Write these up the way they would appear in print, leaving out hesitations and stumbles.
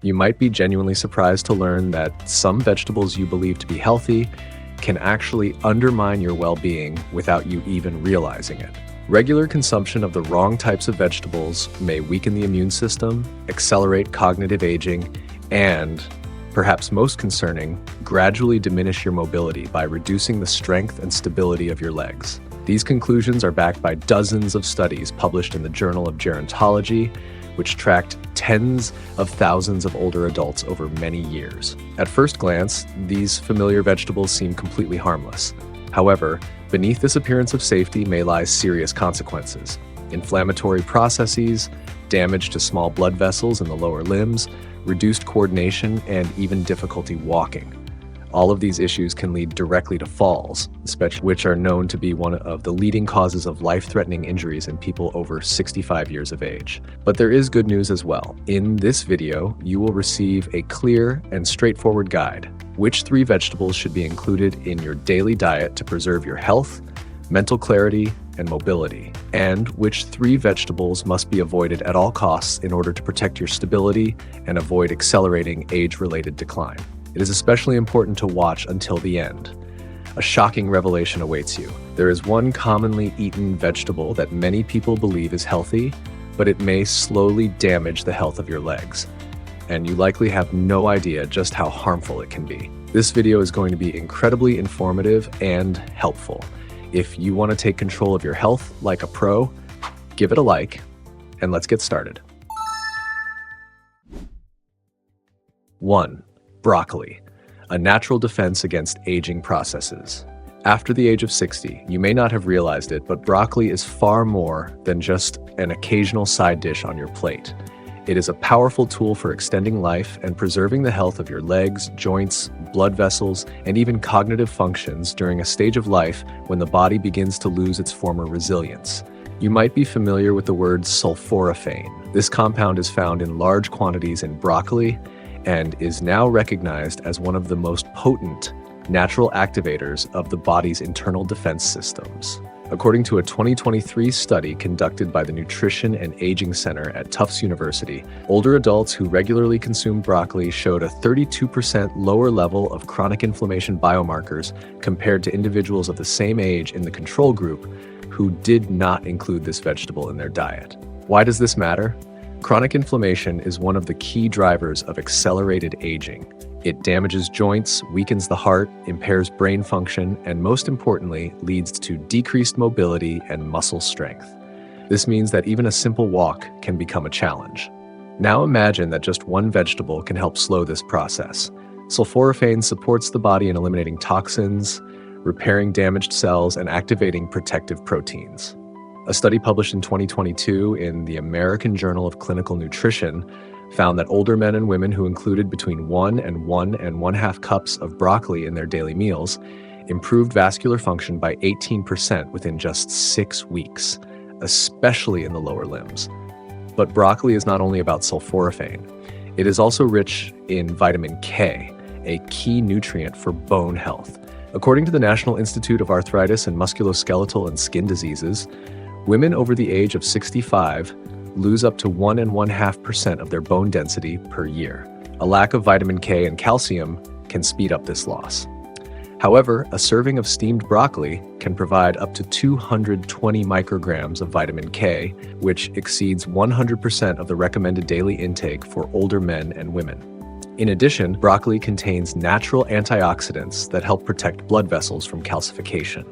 You might be genuinely surprised to learn that some vegetables you believe to be healthy can actually undermine your well-being without you even realizing it. Regular consumption of the wrong types of vegetables may weaken the immune system, accelerate cognitive aging, and, perhaps most concerning, gradually diminish your mobility by reducing the strength and stability of your legs. These conclusions are backed by dozens of studies published in the Journal of Gerontology, which tracked tens of thousands of older adults over many years. At first glance, these familiar vegetables seem completely harmless. However, beneath this appearance of safety may lie serious consequences: inflammatory processes, damage to small blood vessels in the lower limbs, reduced coordination, and even difficulty walking. All of these issues can lead directly to falls, especially which are known to be one of the leading causes of life-threatening injuries in people over 65 years of age. But there is good news as well. In this video, you will receive a clear and straightforward guide: which 3 vegetables should be included in your daily diet to preserve your health, mental clarity, and mobility, and which 3 vegetables must be avoided at all costs in order to protect your stability and avoid accelerating age-related decline. It is especially important to watch until the end. A shocking revelation awaits you. There is one commonly eaten vegetable that many people believe is healthy, but it may slowly damage the health of your legs, and you likely have no idea just how harmful it can be. This video is going to be incredibly informative and helpful. If you want to take control of your health like a pro, give it a like, and let's get started. 1. Broccoli, a natural defense against aging processes. After the age of 60, you may not have realized it, but broccoli is far more than just an occasional side dish on your plate. It is a powerful tool for extending life and preserving the health of your legs, joints, blood vessels, and even cognitive functions during a stage of life when the body begins to lose its former resilience. You might be familiar with the word sulforaphane. This compound is found in large quantities in broccoli and is now recognized as one of the most potent natural activators of the body's internal defense systems. According to a 2023 study conducted by the Nutrition and Aging Center at Tufts University, older adults who regularly consumed broccoli showed a 32% lower level of chronic inflammation biomarkers compared to individuals of the same age in the control group who did not include this vegetable in their diet. Why does this matter? Chronic inflammation is one of the key drivers of accelerated aging. It damages joints, weakens the heart, impairs brain function, and most importantly, leads to decreased mobility and muscle strength. This means that even a simple walk can become a challenge. Now imagine that just one vegetable can help slow this process. Sulforaphane supports the body in eliminating toxins, repairing damaged cells, and activating protective proteins. A study published in 2022 in the American Journal of Clinical Nutrition found that older men and women who included between 1 and 1.5 cups of broccoli in their daily meals improved vascular function by 18% within just 6 weeks, especially in the lower limbs. But broccoli is not only about sulforaphane. It is also rich in vitamin K, a key nutrient for bone health. According to the National Institute of Arthritis and Musculoskeletal and Skin Diseases, women over the age of 65 lose up to 1.5% of their bone density per year. A lack of vitamin K and calcium can speed up this loss. However, a serving of steamed broccoli can provide up to 220 micrograms of vitamin K, which exceeds 100% of the recommended daily intake for older men and women. In addition, broccoli contains natural antioxidants that help protect blood vessels from calcification.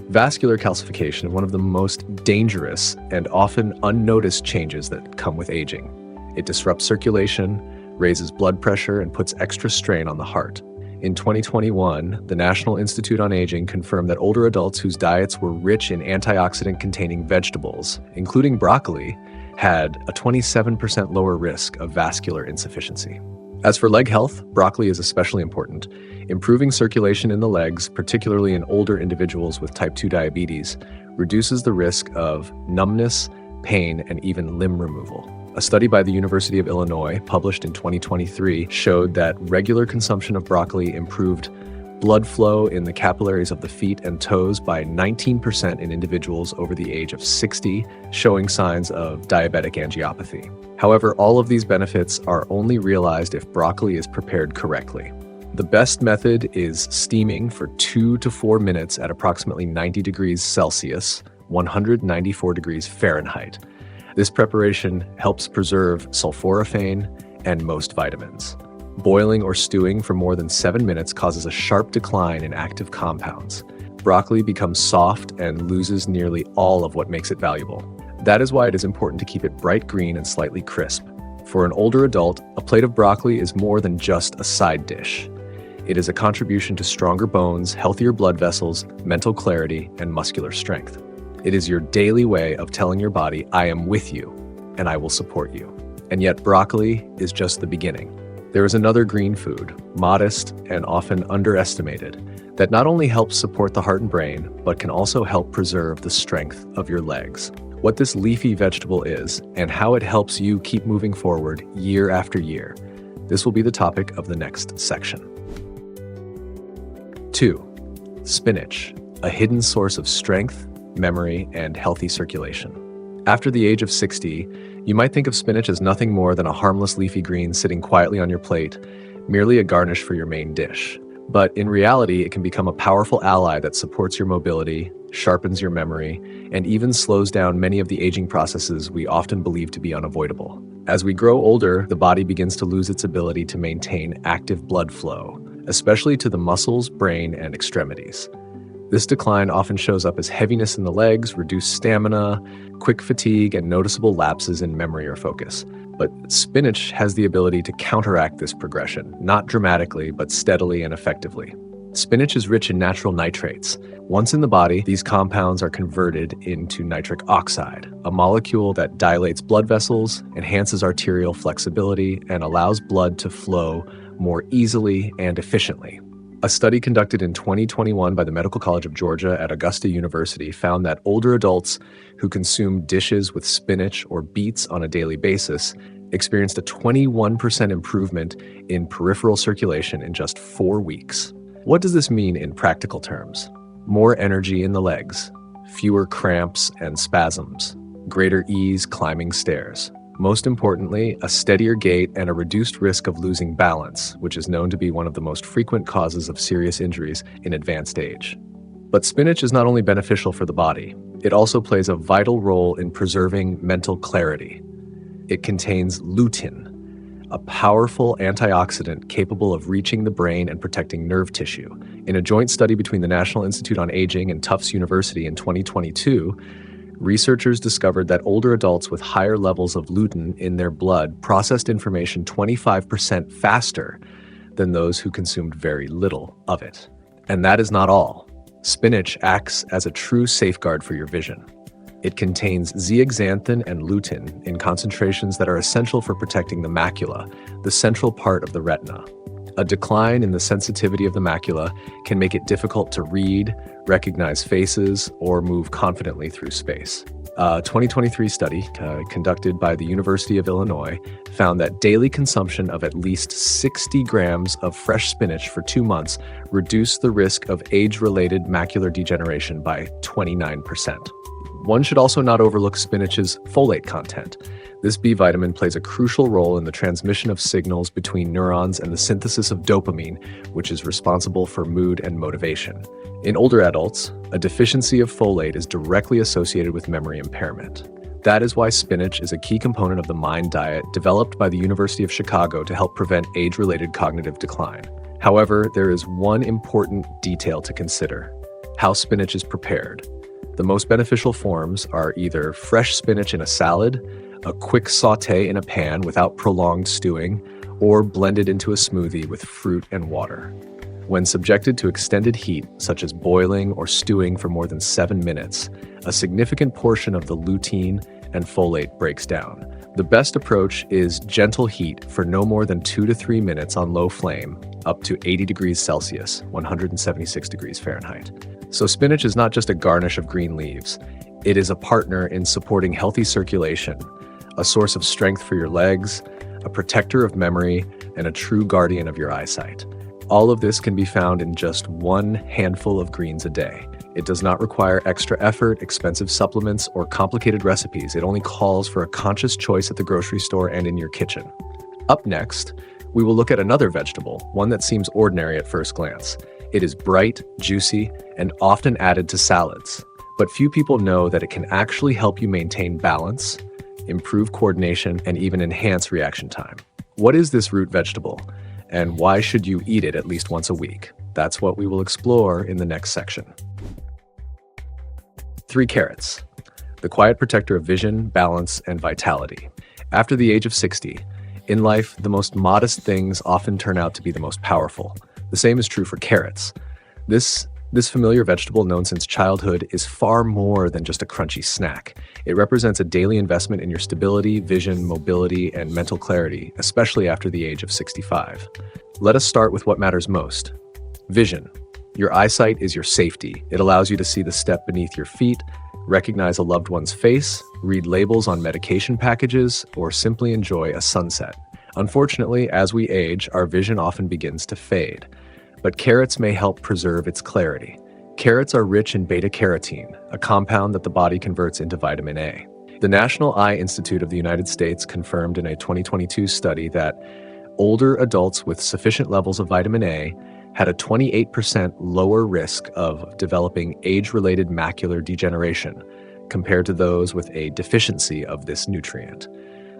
Vascular calcification is one of the most dangerous and often unnoticed changes that come with aging. It disrupts circulation, raises blood pressure, and puts extra strain on the heart. In 2021, the National Institute on Aging confirmed that older adults whose diets were rich in antioxidant-containing vegetables, including broccoli, had a 27% lower risk of vascular insufficiency. As for leg health, broccoli is especially important. Improving circulation in the legs, particularly in older individuals with type 2 diabetes, reduces the risk of numbness, pain, and even limb removal. A study by the University of Illinois, published in 2023, showed that regular consumption of broccoli improved blood flow in the capillaries of the feet and toes by 19% in individuals over the age of 60, showing signs of diabetic angiopathy. However, all of these benefits are only realized if broccoli is prepared correctly. The best method is steaming for 2 to 4 minutes at approximately 90 degrees Celsius, 194 degrees Fahrenheit. This preparation helps preserve sulforaphane and most vitamins. Boiling or stewing for more than 7 minutes causes a sharp decline in active compounds. Broccoli becomes soft and loses nearly all of what makes it valuable. That is why it is important to keep it bright green and slightly crisp. For an older adult, a plate of broccoli is more than just a side dish. It is a contribution to stronger bones, healthier blood vessels, mental clarity, and muscular strength. It is your daily way of telling your body, I am with you, and I will support you. And yet broccoli is just the beginning. There is another green food, modest and often underestimated, that not only helps support the heart and brain, but can also help preserve the strength of your legs. What this leafy vegetable is, and how it helps you keep moving forward year after year. This will be the topic of the next section. 2. Spinach, a hidden source of strength, memory, and healthy circulation. After the age of 60, you might think of spinach as nothing more than a harmless leafy green sitting quietly on your plate, merely a garnish for your main dish. But in reality, it can become a powerful ally that supports your mobility, sharpens your memory, and even slows down many of the aging processes we often believe to be unavoidable. As we grow older, the body begins to lose its ability to maintain active blood flow, especially to the muscles, brain, and extremities. This decline often shows up as heaviness in the legs, reduced stamina, quick fatigue, and noticeable lapses in memory or focus. But spinach has the ability to counteract this progression, not dramatically, but steadily and effectively. Spinach is rich in natural nitrates. Once in the body, these compounds are converted into nitric oxide, a molecule that dilates blood vessels, enhances arterial flexibility, and allows blood to flow more easily and efficiently. A study conducted in 2021 by the Medical College of Georgia at Augusta University found that older adults who consumed dishes with spinach or beets on a daily basis experienced a 21% improvement in peripheral circulation in just 4 weeks. What does this mean in practical terms? More energy in the legs, fewer cramps and spasms, greater ease climbing stairs. Most importantly, a steadier gait and a reduced risk of losing balance, which is known to be one of the most frequent causes of serious injuries in advanced age. But spinach is not only beneficial for the body, it also plays a vital role in preserving mental clarity. It contains lutein, a powerful antioxidant capable of reaching the brain and protecting nerve tissue. In a joint study between the National Institute on Aging and Tufts University in 2022, researchers discovered that older adults with higher levels of lutein in their blood processed information 25% faster than those who consumed very little of it. And that is not all. Spinach acts as a true safeguard for your vision. It contains zeaxanthin and lutein in concentrations that are essential for protecting the macula, the central part of the retina. A decline in the sensitivity of the macula can make it difficult to read, recognize faces, or move confidently through space. A 2023 study conducted by the University of Illinois found that daily consumption of at least 60 grams of fresh spinach for 2 months reduced the risk of age-related macular degeneration by 29%. One should also not overlook spinach's folate content. This B vitamin plays a crucial role in the transmission of signals between neurons and the synthesis of dopamine, which is responsible for mood and motivation. In older adults, a deficiency of folate is directly associated with memory impairment. That is why spinach is a key component of the MIND diet developed by the University of Chicago to help prevent age-related cognitive decline. However, there is one important detail to consider: how spinach is prepared. The most beneficial forms are either fresh spinach in a salad, a quick sauté in a pan without prolonged stewing, or blended into a smoothie with fruit and water. When subjected to extended heat, such as boiling or stewing for more than 7 minutes, a significant portion of the lutein and folate breaks down. The best approach is gentle heat for no more than 2 to 3 minutes on low flame, up to 80 degrees Celsius, 176 degrees Fahrenheit. So spinach is not just a garnish of green leaves. It is a partner in supporting healthy circulation, a source of strength for your legs, a protector of memory, and a true guardian of your eyesight. All of this can be found in just one handful of greens a day. It does not require extra effort, expensive supplements, or complicated recipes. It only calls for a conscious choice at the grocery store and in your kitchen. Up next, we will look at another vegetable, one that seems ordinary at first glance. It is bright, juicy, and often added to salads. But few people know that it can actually help you maintain balance, improve coordination, and even enhance reaction time. What is this root vegetable, and why should you eat it at least once a week? That's what we will explore in the next section. 3 carrots, the quiet protector of vision, balance, and vitality. After the age of 60, in life, the most modest things often turn out to be the most powerful. The same is true for carrots. This familiar vegetable, known since childhood, is far more than just a crunchy snack. It represents a daily investment in your stability, vision, mobility, and mental clarity, especially after the age of 65. Let us start with what matters most: vision. Your eyesight is your safety. It allows you to see the step beneath your feet, recognize a loved one's face, read labels on medication packages, or simply enjoy a sunset. Unfortunately, as we age, our vision often begins to fade. But carrots may help preserve its clarity. Carrots are rich in beta-carotene, a compound that the body converts into vitamin A. The National Eye Institute of the United States confirmed in a 2022 study that older adults with sufficient levels of vitamin A had a 28% lower risk of developing age-related macular degeneration compared to those with a deficiency of this nutrient.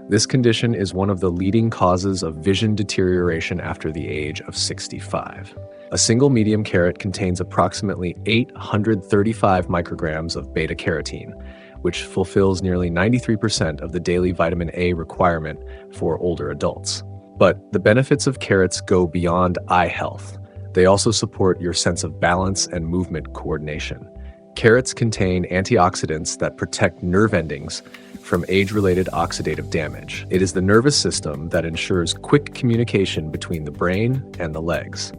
This condition is one of the leading causes of vision deterioration after the age of 65. A single medium carrot contains approximately 835 micrograms of beta-carotene, which fulfills nearly 93% of the daily vitamin A requirement for older adults. But the benefits of carrots go beyond eye health. They also support your sense of balance and movement coordination. Carrots contain antioxidants that protect nerve endings from age-related oxidative damage. It is the nervous system that ensures quick communication between the brain and the legs.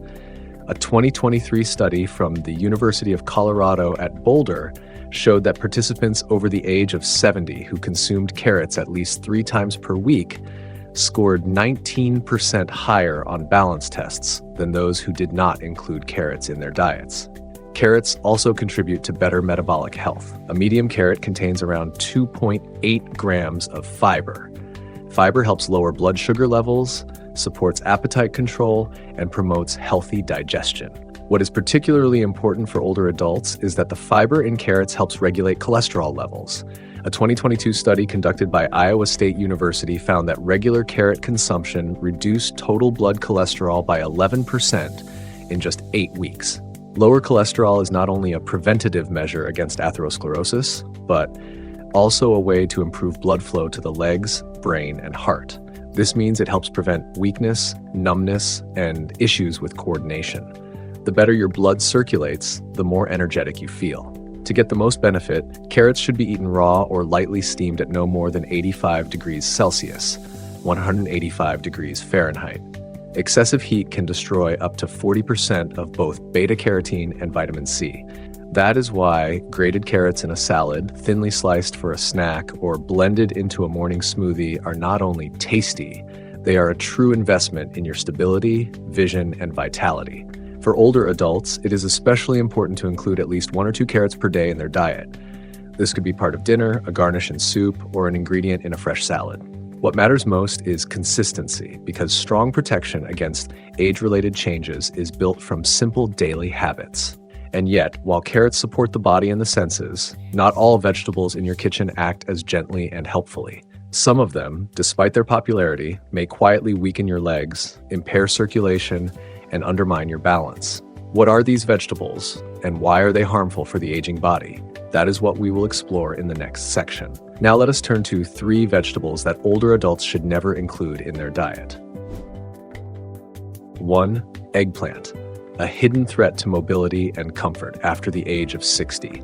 A 2023 study from the University of Colorado at Boulder showed that participants over the age of 70 who consumed carrots at least 3 times per week scored 19% higher on balance tests than those who did not include carrots in their diets. Carrots also contribute to better metabolic health. A medium carrot contains around 2.8 grams of fiber. Fiber helps lower blood sugar levels, supports appetite control, and promotes healthy digestion. What is particularly important for older adults is that the fiber in carrots helps regulate cholesterol levels. A 2022 study conducted by Iowa State University found that regular carrot consumption reduced total blood cholesterol by 11% in just 8 weeks. Lower cholesterol is not only a preventative measure against atherosclerosis, but also a way to improve blood flow to the legs, brain, and heart. This means it helps prevent weakness, numbness, and issues with coordination. The better your blood circulates, the more energetic you feel. To get the most benefit, carrots should be eaten raw or lightly steamed at no more than 85 degrees Celsius, 185 degrees Fahrenheit. Excessive heat can destroy up to 40% of both beta-carotene and vitamin C. That is why grated carrots in a salad, thinly sliced for a snack, or blended into a morning smoothie are not only tasty, they are a true investment in your stability, vision, and vitality. For older adults, it is especially important to include at least 1 or 2 carrots per day in their diet. This could be part of dinner, a garnish in soup, or an ingredient in a fresh salad. What matters most is consistency, because strong protection against age-related changes is built from simple daily habits. And yet, while carrots support the body and the senses, not all vegetables in your kitchen act as gently and helpfully. Some of them, despite their popularity, may quietly weaken your legs, impair circulation, and undermine your balance. What are these vegetables, and why are they harmful for the aging body? That is what we will explore in the next section. Now let us turn to 3 vegetables that older adults should never include in their diet. 1. Eggplant, a hidden threat to mobility and comfort after the age of 60.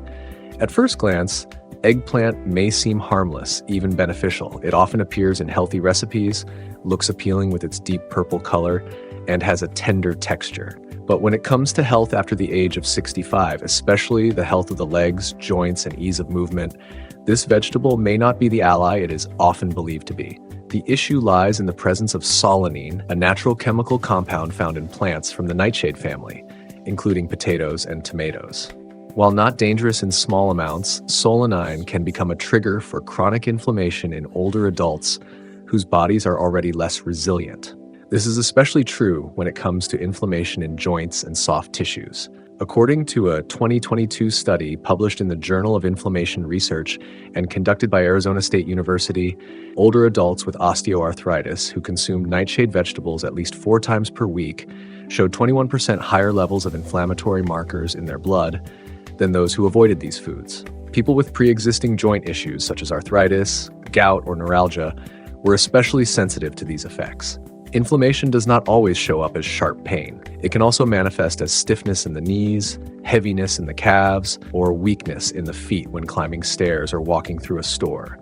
At first glance, eggplant may seem harmless, even beneficial. It often appears in healthy recipes, looks appealing with its deep purple color, and has a tender texture. But when it comes to health after the age of 65, especially the health of the legs, joints, and ease of movement, this vegetable may not be the ally it is often believed to be. The issue lies in the presence of solanine, a natural chemical compound found in plants from the nightshade family, including potatoes and tomatoes. While not dangerous in small amounts, solanine can become a trigger for chronic inflammation in older adults whose bodies are already less resilient. This is especially true when it comes to inflammation in joints and soft tissues. According to a 2022 study published in the Journal of Inflammation Research and conducted by Arizona State University, older adults with osteoarthritis who consumed nightshade vegetables at least 4 times per week showed 21% higher levels of inflammatory markers in their blood than those who avoided these foods. People with pre-existing joint issues such as arthritis, gout, or neuralgia were especially sensitive to these effects. Inflammation does not always show up as sharp pain. It can also manifest as stiffness in the knees, heaviness in the calves, or weakness in the feet when climbing stairs or walking through a store.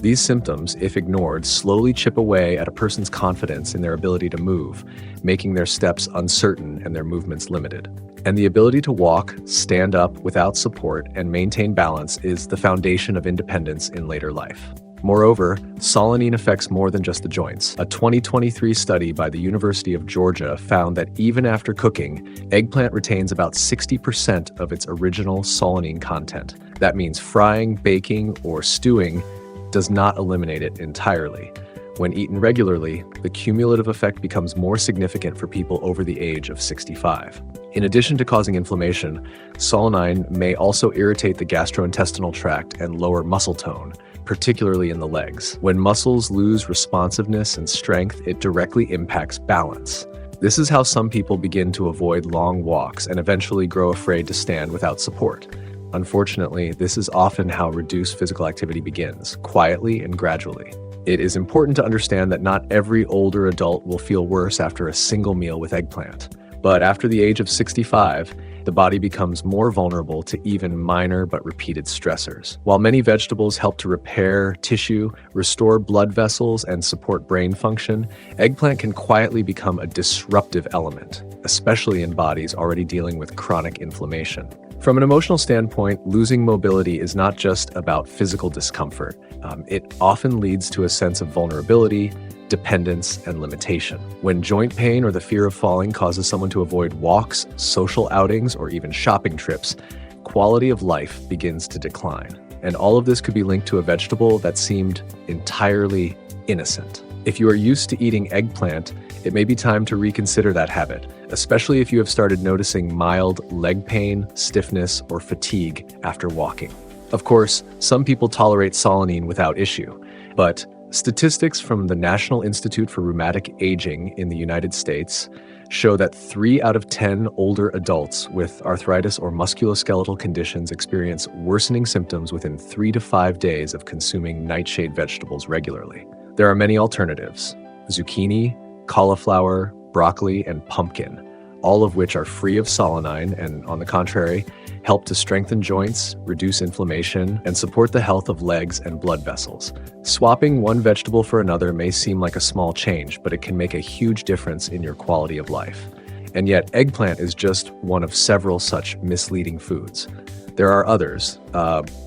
These symptoms, if ignored, slowly chip away at a person's confidence in their ability to move, making their steps uncertain and their movements limited. And the ability to walk, stand up without support, and maintain balance is the foundation of independence in later life. Moreover, solanine affects more than just the joints. A 2023 study by the University of Georgia found that even after cooking, eggplant retains about 60% of its original solanine content. That means frying, baking, or stewing does not eliminate it entirely. When eaten regularly, the cumulative effect becomes more significant for people over the age of 65. In addition to causing inflammation, solanine may also irritate the gastrointestinal tract and lower muscle tone, particularly in the legs. When muscles lose responsiveness and strength, it directly impacts balance. This is how some people begin to avoid long walks and eventually grow afraid to stand without support. Unfortunately, this is often how reduced physical activity begins, quietly and gradually. It is important to understand that not every older adult will feel worse after a single meal with eggplant. But after the age of 65, the body becomes more vulnerable to even minor but repeated stressors. While many vegetables help to repair tissue, restore blood vessels, and support brain function, eggplant can quietly become a disruptive element, especially in bodies already dealing with chronic inflammation. From an emotional standpoint, losing mobility is not just about physical discomfort. It often leads to a sense of vulnerability, dependence, and limitation. When joint pain or the fear of falling causes someone to avoid walks, social outings, or even shopping trips, quality of life begins to decline. And all of this could be linked to a vegetable that seemed entirely innocent. If you are used to eating eggplant, it may be time to reconsider that habit, especially if you have started noticing mild leg pain, stiffness, or fatigue after walking. Of course, some people tolerate solanine without issue, but statistics from the National Institute for Rheumatic Aging in the United States show that 3 out of 10 older adults with arthritis or musculoskeletal conditions experience worsening symptoms within 3 to 5 days of consuming nightshade vegetables regularly. There are many alternatives: zucchini, cauliflower, broccoli, and pumpkin, all of which are free of solanine and, on the contrary, help to strengthen joints, reduce inflammation, and support the health of legs and blood vessels. Swapping one vegetable for another may seem like a small change, but it can make a huge difference in your quality of life. And yet, eggplant is just one of several such misleading foods. There are others,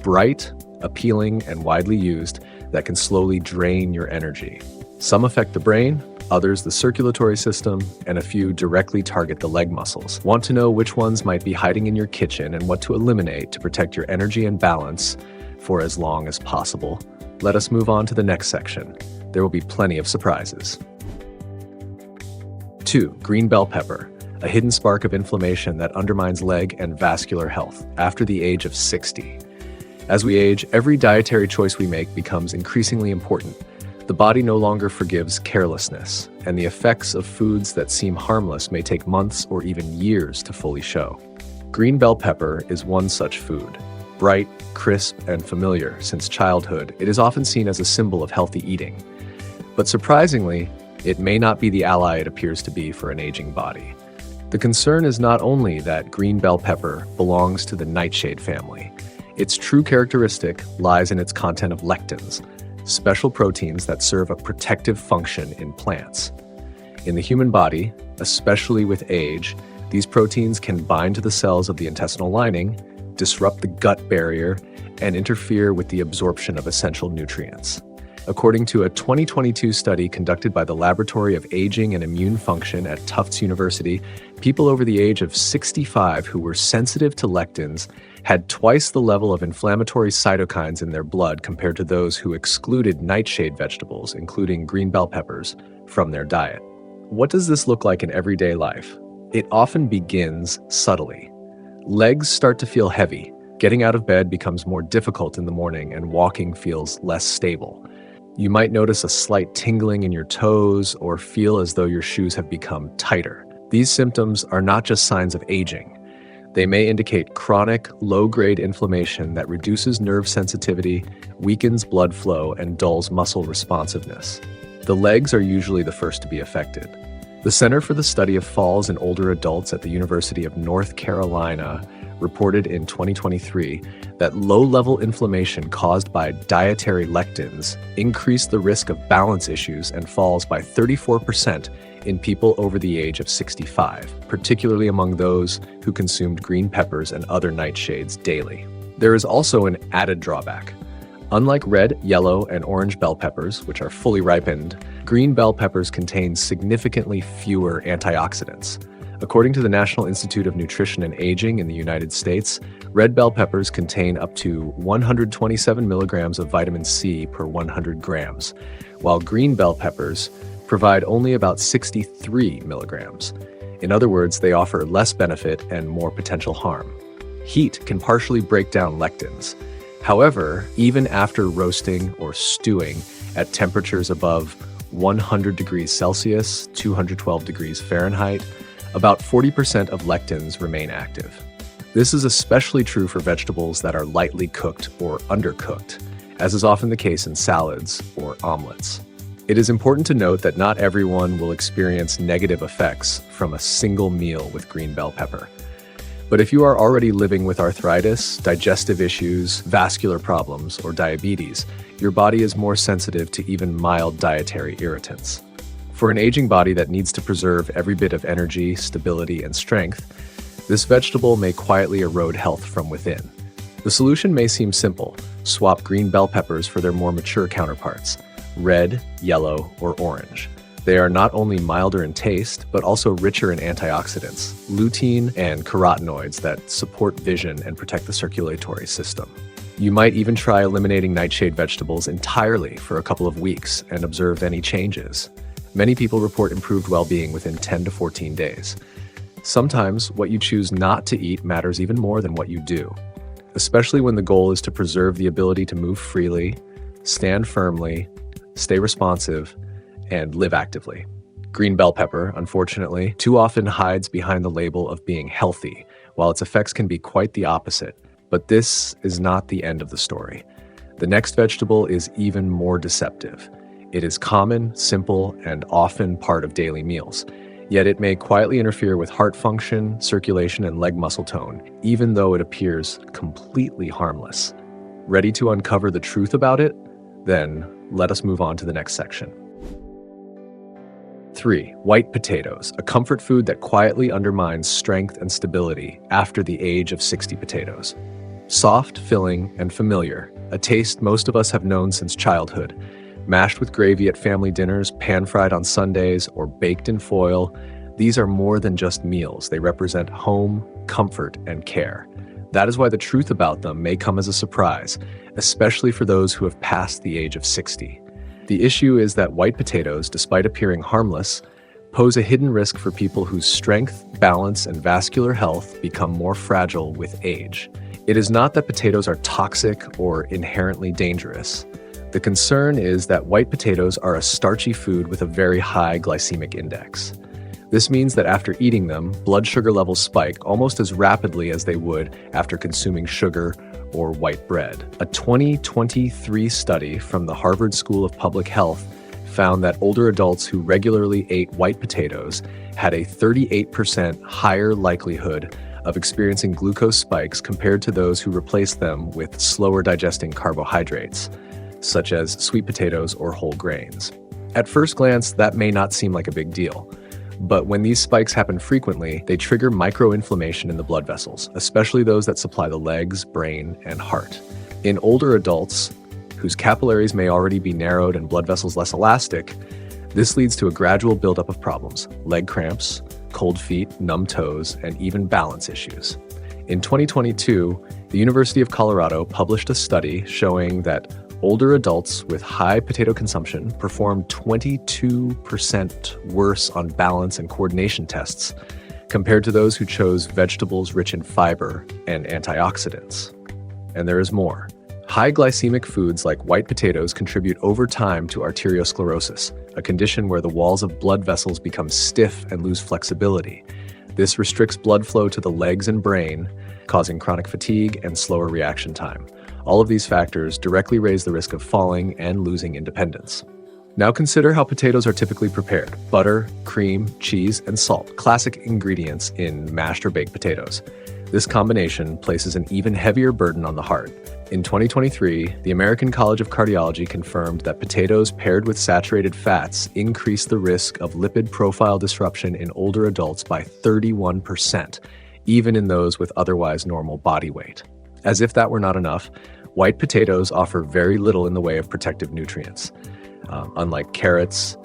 bright, appealing, and widely used, that can slowly drain your energy. Some affect the brain, others the circulatory system, and a few directly target the leg muscles. Want to know which ones might be hiding in your kitchen and what to eliminate to protect your energy and balance for as long as possible? Let us move on to the next section. There will be plenty of surprises. 2. Green bell pepper, a hidden spark of inflammation that undermines leg and vascular health after the age of 60. As we age, every dietary choice we make becomes increasingly important. The body no longer forgives carelessness, and the effects of foods that seem harmless may take months or even years to fully show. Green bell pepper is one such food. Bright, crisp, and familiar since childhood, it is often seen as a symbol of healthy eating. But surprisingly, it may not be the ally it appears to be for an aging body. The concern is not only that green bell pepper belongs to the nightshade family. Its true characteristic lies in its content of lectins, special proteins that serve a protective function in plants. In the human body, especially with age, these proteins can bind to the cells of the intestinal lining, disrupt the gut barrier, and interfere with the absorption of essential nutrients. According to a 2022 study conducted by the Laboratory of Aging and Immune Function at Tufts University, people over the age of 65 who were sensitive to lectins had twice the level of inflammatory cytokines in their blood compared to those who excluded nightshade vegetables, including green bell peppers, from their diet. What does this look like in everyday life? It often begins subtly. Legs start to feel heavy. Getting out of bed becomes more difficult in the morning, and walking feels less stable. You might notice a slight tingling in your toes or feel as though your shoes have become tighter. These symptoms are not just signs of aging. They may indicate chronic, low-grade inflammation that reduces nerve sensitivity, weakens blood flow, and dulls muscle responsiveness. The legs are usually the first to be affected. The Center for the Study of Falls in Older Adults at the University of North Carolina reported in 2023 that low-level inflammation caused by dietary lectins increased the risk of balance issues and falls by 34% in people over the age of 65, particularly among those who consumed green peppers and other nightshades daily. There is also an added drawback. Unlike red, yellow, and orange bell peppers, which are fully ripened, green bell peppers contain significantly fewer antioxidants. According to the National Institute of Nutrition and Aging in the United States, red bell peppers contain up to 127 milligrams of vitamin C per 100 grams, while green bell peppers provide only about 63 milligrams. In other words, they offer less benefit and more potential harm. Heat can partially break down lectins. However, even after roasting or stewing at temperatures above 100 degrees Celsius, 212 degrees Fahrenheit, about 40% of lectins remain active. This is especially true for vegetables that are lightly cooked or undercooked, as is often the case in salads or omelets. It is important to note that not everyone will experience negative effects from a single meal with green bell pepper. But if you are already living with arthritis, digestive issues, vascular problems, or diabetes, your body is more sensitive to even mild dietary irritants. For an aging body that needs to preserve every bit of energy, stability, and strength, this vegetable may quietly erode health from within. The solution may seem simple. Swap green bell peppers for their more mature counterparts, red, yellow, or orange. They are not only milder in taste, but also richer in antioxidants, lutein, and carotenoids that support vision and protect the circulatory system. You might even try eliminating nightshade vegetables entirely for a couple of weeks and observe any changes. Many people report improved well-being within 10 to 14 days. Sometimes what you choose not to eat matters even more than what you do, especially when the goal is to preserve the ability to move freely, stand firmly, stay responsive, and live actively. Green bell pepper, unfortunately, too often hides behind the label of being healthy, while its effects can be quite the opposite. But this is not the end of the story. The next vegetable is even more deceptive. It is common, simple, and often part of daily meals. Yet it may quietly interfere with heart function, circulation, and leg muscle tone, even though it appears completely harmless. Ready to uncover the truth about it? Then let us move on to the next section. 3. White potatoes, a comfort food that quietly undermines strength and stability after the age of 60 potatoes. Soft, filling, and familiar, a taste most of us have known since childhood. Mashed with gravy at family dinners, pan-fried on Sundays, or baked in foil, these are more than just meals. They represent home, comfort, and care. That is why the truth about them may come as a surprise, especially for those who have passed the age of 60. The issue is that white potatoes, despite appearing harmless, pose a hidden risk for people whose strength, balance, and vascular health become more fragile with age. It is not that potatoes are toxic or inherently dangerous. The concern is that white potatoes are a starchy food with a very high glycemic index. This means that after eating them, blood sugar levels spike almost as rapidly as they would after consuming sugar or white bread. A 2023 study from the Harvard School of Public Health found that older adults who regularly ate white potatoes had a 38% higher likelihood of experiencing glucose spikes compared to those who replaced them with slower digesting carbohydrates, such as sweet potatoes or whole grains. At first glance, that may not seem like a big deal, but when these spikes happen frequently, they trigger microinflammation in the blood vessels, especially those that supply the legs, brain, and heart. In older adults whose capillaries may already be narrowed and blood vessels less elastic, this leads to a gradual buildup of problems: leg cramps, cold feet, numb toes, and even balance issues. In 2022, the University of Colorado published a study showing that older adults with high potato consumption performed 22% worse on balance and coordination tests compared to those who chose vegetables rich in fiber and antioxidants. And there is more. High glycemic foods like white potatoes contribute over time to arteriosclerosis, a condition where the walls of blood vessels become stiff and lose flexibility. This restricts blood flow to the legs and brain, causing chronic fatigue and slower reaction time. All of these factors directly raise the risk of falling and losing independence. Now consider how potatoes are typically prepared: butter, cream, cheese, and salt, classic ingredients in mashed or baked potatoes. This combination places an even heavier burden on the heart. In 2023, the American College of Cardiology confirmed that potatoes paired with saturated fats increase the risk of lipid profile disruption in older adults by 31%, even in those with otherwise normal body weight. As if that were not enough, white potatoes offer very little in the way of protective nutrients. Unlike carrots,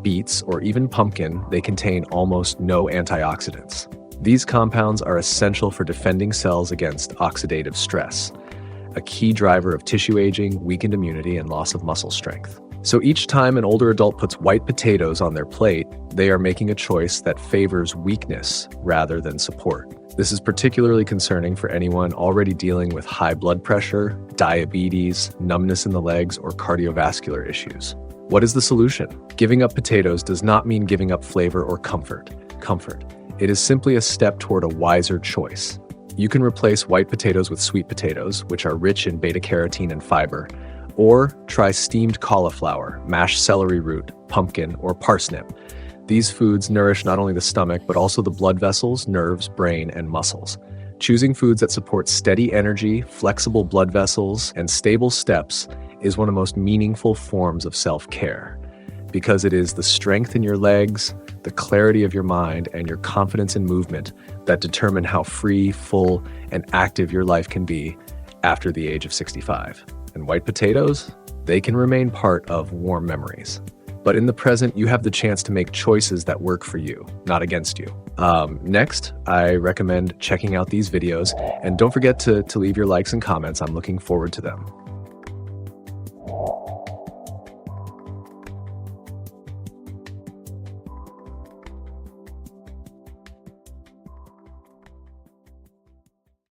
beets, or even pumpkin, they contain almost no antioxidants. These compounds are essential for defending cells against oxidative stress, a key driver of tissue aging, weakened immunity, and loss of muscle strength. So each time an older adult puts white potatoes on their plate, they are making a choice that favors weakness rather than support. This is particularly concerning for anyone already dealing with high blood pressure, diabetes, numbness in the legs, or cardiovascular issues. What is the solution? Giving up potatoes does not mean giving up flavor or comfort. It is simply a step toward a wiser choice. You can replace white potatoes with sweet potatoes, which are rich in beta-carotene and fiber, or try steamed cauliflower, mashed celery root, pumpkin, or parsnip. These foods nourish not only the stomach, but also the blood vessels, nerves, brain, and muscles. Choosing foods that support steady energy, flexible blood vessels, and stable steps is one of the most meaningful forms of self-care, because it is the strength in your legs, the clarity of your mind, and your confidence in movement that determine how free, full, and active your life can be after the age of 65. And white potatoes, they can remain part of warm memories. But in the present, you have the chance to make choices that work for you, not against you. Next, I recommend checking out these videos, and don't forget to leave your likes and comments. I'm looking forward to them.